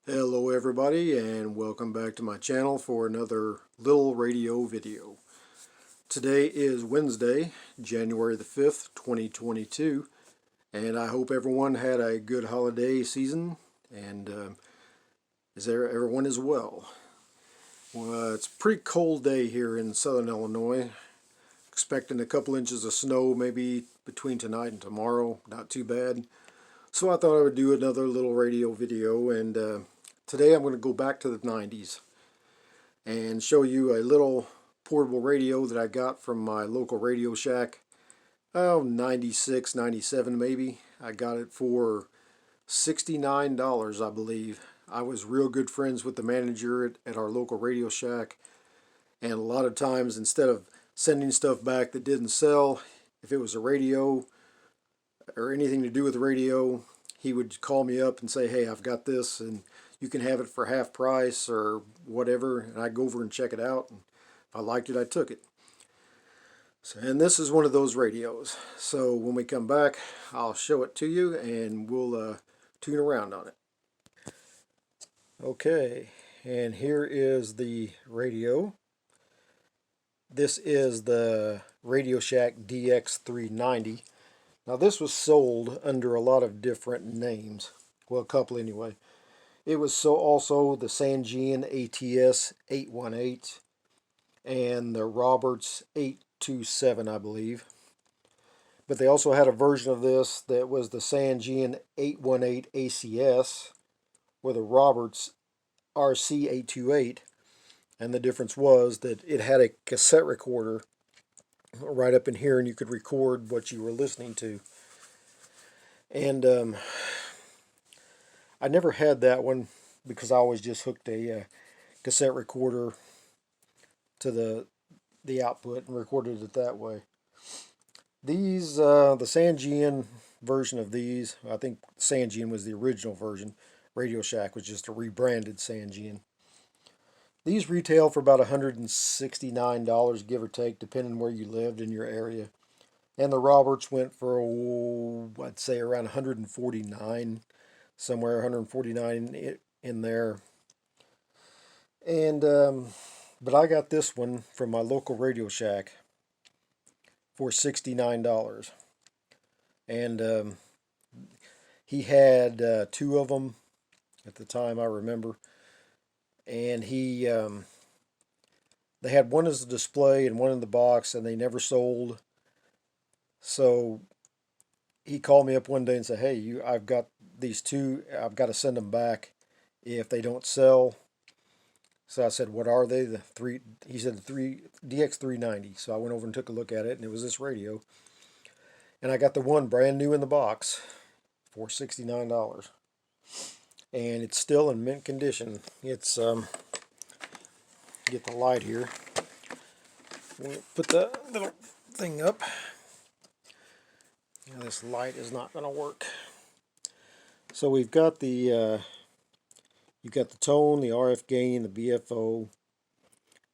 Hello everybody, and welcome back to my channel for another little radio video. Today is Wednesday, January the 5th, 2022, and I hope everyone had a good holiday season and everyone is well. It's a pretty cold day here in southern Illinois. Expecting a couple inches of snow maybe between tonight and tomorrow. Not too bad. So I thought I would do another little radio video, and today I'm going to go back to the 90s and show you a little portable radio that I got from my local Radio Shack. Oh, 96, 97 maybe. I got it for $69, I believe. I was real good friends with the manager at our local Radio Shack, and a lot of times instead of sending stuff back that didn't sell, if it was a radio or anything to do with the radio, he would call me up and say, hey, I've got this and you can have it for half price or whatever, and I'd go over and check it out, and if I liked it, I took it. So, and this is one of those radios. So when we come back, I'll show it to you and we'll tune around on it. Okay, and here is the radio. This is the Radio Shack DX-390. Now this was sold under a lot of different names. Well, a couple anyway. It was also the Sangean ATS 818 and the Roberts 827, I believe. But they also had a version of this that was the Sangean 818 ACS or the Roberts RC 828. And the difference was that it had a cassette recorder right up in here, and you could record what you were listening to. And I never had that one because I always just hooked a cassette recorder to the output and recorded it that way. These, the Sangean version of these, I think Sangean was the original version. Radio Shack was just a rebranded Sangean. These retail for about $169, give or take, depending where you lived in your area. And the Roberts went for, I'd say around $149, somewhere 149 in there. And but I got this one from my local Radio Shack for $69. And he had two of them at the time, I remember. And they had one as a display and one in the box, and they never sold. So he called me up one day and said, hey, I've got these two, I've got to send them back if they don't sell. So I said, what are they? He said the DX-390. So I went over and took a look at it, and it was this radio. And I got the one brand new in the box for $69. And it's still in mint condition. It's, get the light here. Put the little thing up. Now this light is not going to work. So we've got the you've got the tone, the RF gain, the BFO.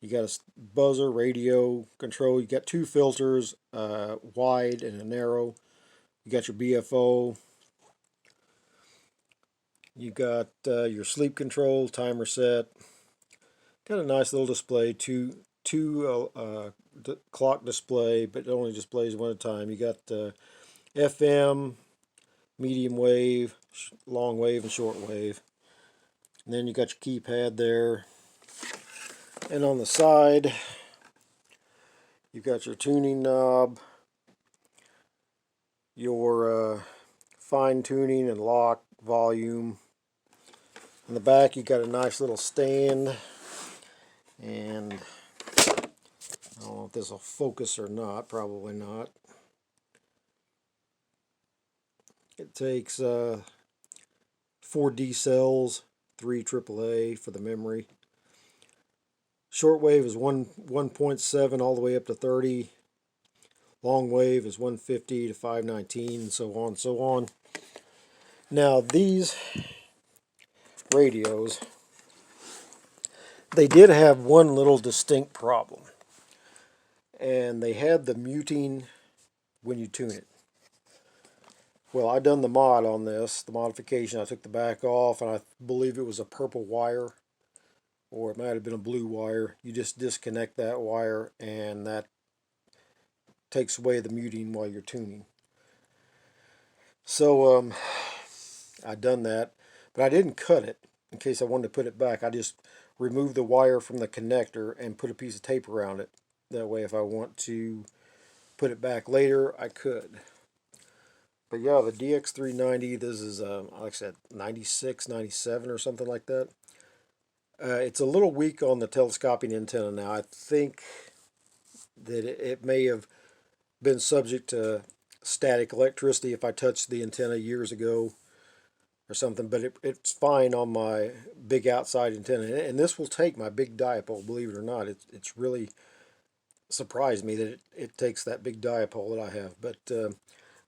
You got a buzzer, radio control. You got two filters, wide and a narrow. You got your BFO. You got your sleep control, timer set. Got a nice little display, two clock display, but it only displays one at a time. You got FM, medium wave, long wave, and short wave. And then you got your keypad there. And on the side, you've got your tuning knob, your fine tuning and lock volume. In the back, you got a nice little stand. And I don't know if this will focus or not, probably not. It takes 4 D cells, 3 AAA for the memory. Shortwave is 1.7 all the way up to 30. Long wave is 150 to 519, and so on and so on. Now these radios, they did have one little distinct problem. And they had the muting when you tune it. Well, I done the mod on this, the modification. I took the back off, and I believe it was a purple wire, or it might have been a blue wire. You just disconnect that wire, and that takes away the muting while you're tuning. So I done that, but I didn't cut it in case I wanted to put it back. I just removed the wire from the connector and put a piece of tape around it. That way, if I want to put it back later, I could. But yeah, the DX-390, this is, like I said, 96, 97 or something like that. It's a little weak on the telescoping antenna now. I think that it may have been subject to static electricity if I touched the antenna years ago or something, but it's fine on my big outside antenna. And this will take my big dipole, believe it or not. It's really surprised me that it takes that big dipole that I have. But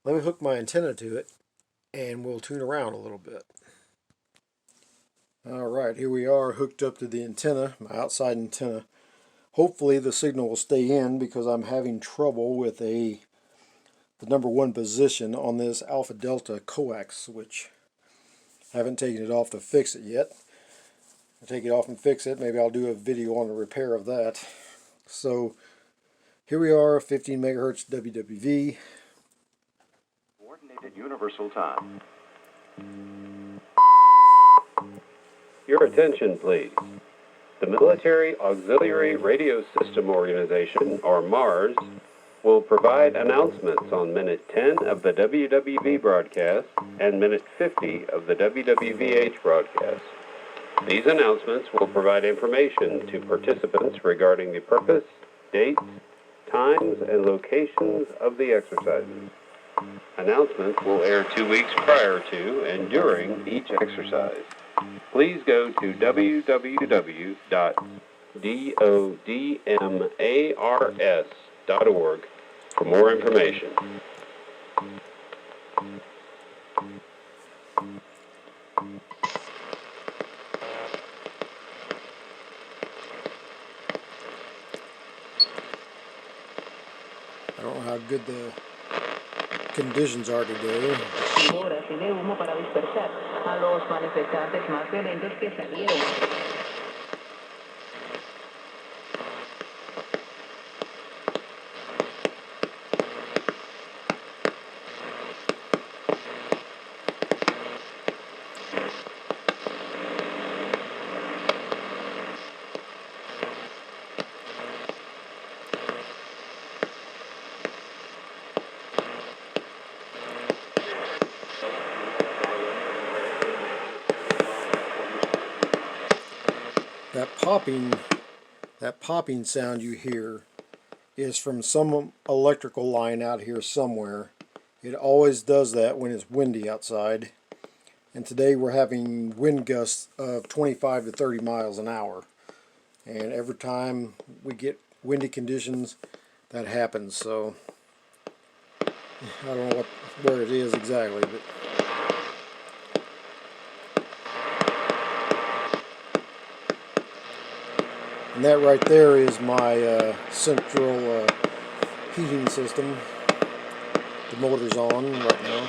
let me hook my antenna to it, and we'll tune around a little bit. Alright, here we are hooked up to the antenna, my outside antenna. Hopefully the signal will stay in because I'm having trouble with the number 1 position on this alpha delta coax switch. I haven't taken it off to fix it yet. I'll take it off and fix it. Maybe I'll do a video on the repair of that. So here we are, 15 megahertz WWV. Coordinated Universal Time. Your attention, please. The Military Auxiliary Radio System Organization, or MARS, will provide announcements on minute 10 of the WWV broadcast and minute 50 of the WWVH broadcast. These announcements will provide information to participants regarding the purpose, dates, times, and locations of the exercises. Announcements will air 2 weeks prior to and during each exercise. Please go to www.dodmars.org for more information. I don't know how good the conditions are today. Horas y de humo para dispersar a los manifestantes más violentos que salieron. That popping sound you hear is from some electrical line out here somewhere. It always does that when it's windy outside. And today we're having wind gusts of 25 to 30 miles an hour. And every time we get windy conditions, that happens. So I don't know where it is exactly, but and that right there is my central heating system. The motor's on right now.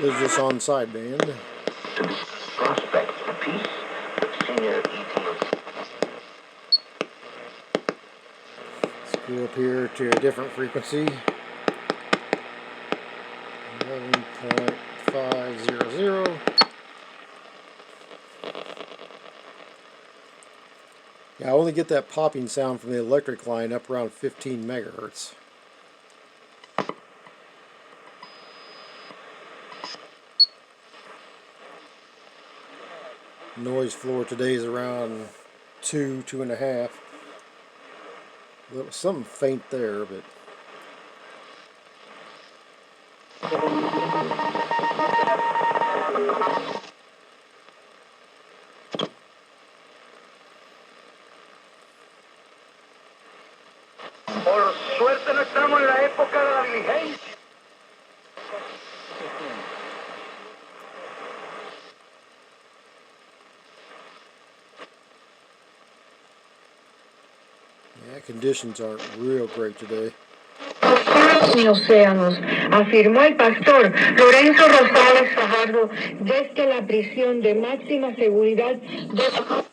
They're just on sideband. Prospect for peace, senior ETOC. Let's go up here to a different frequency. 11.500. Yeah, I only get that popping sound from the electric line up around 15 megahertz. Noise floor today is around 2.5. Something faint there, but Por suerte no estamos en la época de la diligencia. yeah, conditions aren't real great today. Ni océanos, afirmó el pastor Lorenzo Rosales Fajardo desde la prisión de máxima seguridad de...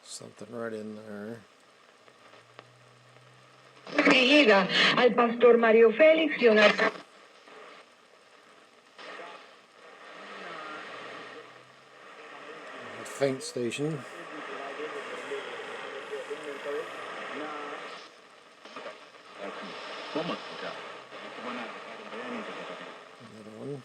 Something right in there. dirigida al pastor Mario Félix y una... A faint station. Another one.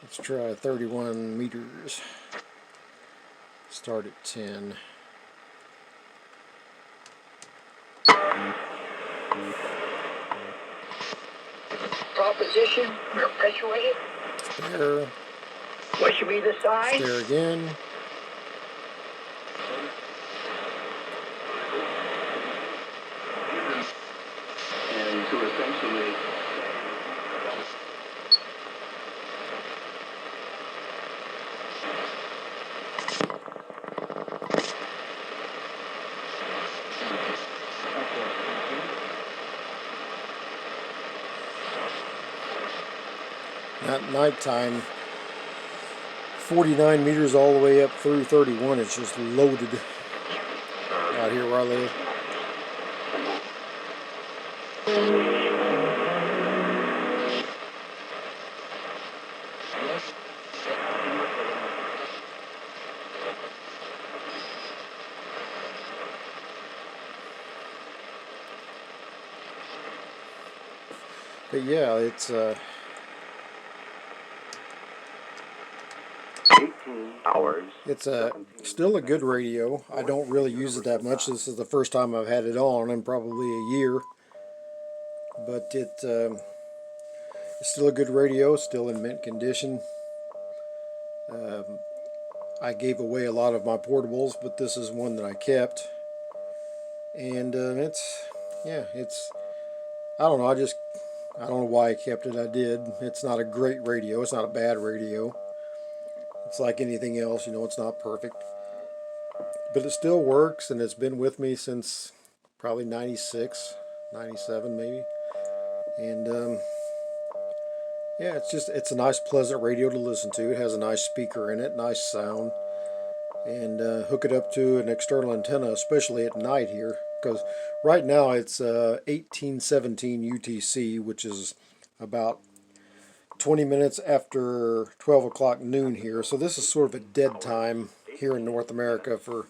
Let's try 31 meters. Start at 10. Proposition perpetuated. There. What should be the size? There again. And to essentially At nighttime, 49 meters all the way up through 31. It's just loaded out here where I live. But yeah, it's still a good radio. I don't really use it that much. This is the first time I've had it on in probably a year. But it's still a good radio, still in mint condition. I gave away a lot of my portables, but this is one that I kept. And I don't know, I don't know why I kept it. I did. It's not a great radio. It's not a bad radio. It's like anything else, you know, it's not perfect. But it still works, and it's been with me since probably 96, 97 maybe. And yeah, it's a nice, pleasant radio to listen to. It has a nice speaker in it, nice sound. And hook it up to an external antenna, especially at night here. Because right now it's 1817 UTC, which is about 20 minutes after 12 o'clock noon here. So this is sort of a dead time here in North America for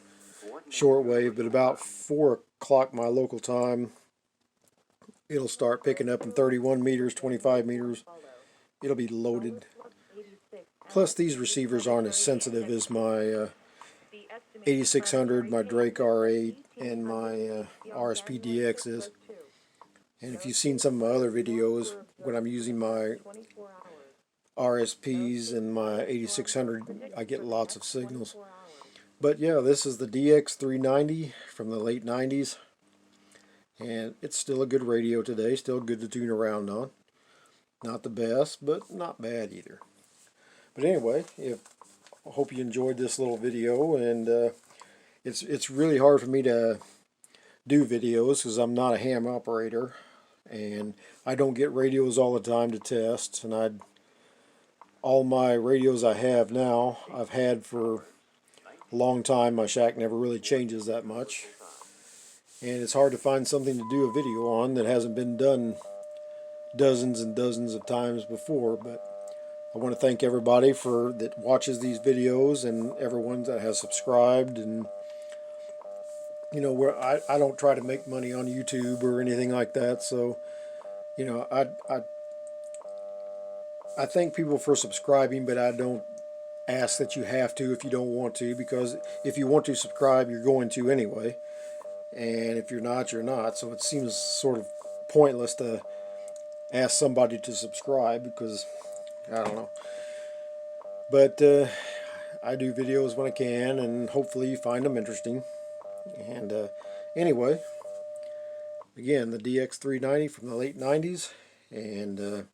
shortwave. But about 4 o'clock my local time, it'll start picking up in 31 meters, 25 meters. It'll be loaded. Plus these receivers aren't as sensitive as my 8600, my Drake R8, and my RSP DX is. And if you've seen some of my other videos, when I'm using my RSPs and my 8600, I get lots of signals. But yeah, this is the DX-390 from the late 90s. And it's still a good radio today, still good to tune around on. Not the best, but not bad either. But anyway, I hope you enjoyed this little video, and it's really hard for me to do videos because I'm not a ham operator, and I don't get radios all the time to test. And all my radios I have now, I've had for a long time. My shack never really changes that much, and it's hard to find something to do a video on that hasn't been done dozens and dozens of times before. But I want to thank everybody that watches these videos, and everyone that has subscribed. And where I don't try to make money on YouTube or anything like that, so I thank people for subscribing, but I don't ask that you have to if you don't want to, because if you want to subscribe, you're going to anyway, and if you're not, you're not. So it seems sort of pointless to ask somebody to subscribe, because I don't know. But I do videos when I can, and hopefully you find them interesting. And anyway, again, the DX-390 from the late 90s. And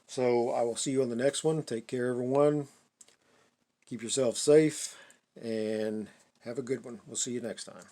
so I will see you on the next one. Take care, everyone. Keep yourself safe, and have a good one. We'll see you next time.